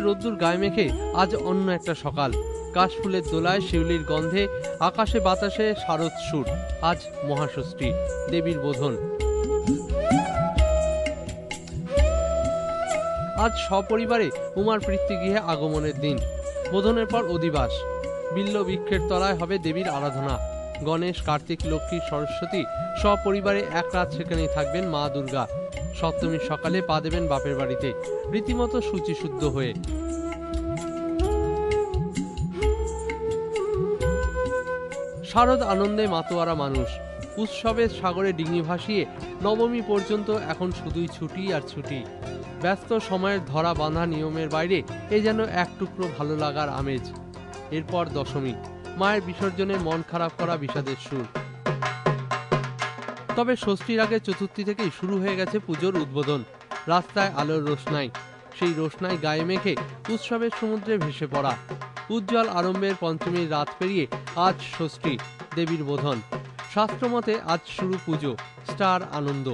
রোদ্দুর গায়ে মেখে আজ অন্য একটা সকাল। কাশফুলের দোলায়, শিউলির গন্ধে, আকাশে বাতাসে শারদ সুর। আজ মহাষষ্ঠী, দেবীর বোধন। আজ সপরিবারে উমার পিতৃগৃহে আগমনের দিন। বোধনের পর অধিবাস। বিল্ল বৃক্ষের তলায় হবে দেবীর আরাধনা। গণেশ, কার্তিক, লক্ষ্মী, সরস্বতী সপরিবারে এক রাত সেখানেই থাকবেন মা দুর্গা। সপ্তমীর সকালে পা দেবেন বাপের বাড়িতে, রীতিমতো শুচিশুদ্ধ হয়ে। শারদ আনন্দে মাতোয়ারা মানুষ। উৎসবের সাগরে ডিঙি ভাসিয়ে নবমী পর্যন্ত এখন শুধুই ছুটি আর ছুটি। ব্যস্ত সময়ের ধরা বাঁধা নিয়মের বাইরে এ যেন এক টুকরো ভালো লাগার আমেজ। এরপর দশমী, মায়ের বিসর্জনে মন খারাপ করা বিষাদের সুর। তবে ষষ্ঠীর আগে চতুর্থী থেকেই শুরু হয়ে গেছে পুজোর উদ্বোধন। রাস্তায় আলোর রোশনাই, সেই রোশনাই গায়ে মেখে উৎসবের সমুদ্রে ভেসে পড়া। উজ্জ্বল আরম্ভের পঞ্চমীর রাত পেরিয়ে আজ ষষ্ঠী, দেবীর বোধন। শাস্ত্রমতে আজ শুরু পুজো, স্টার আনন্দ।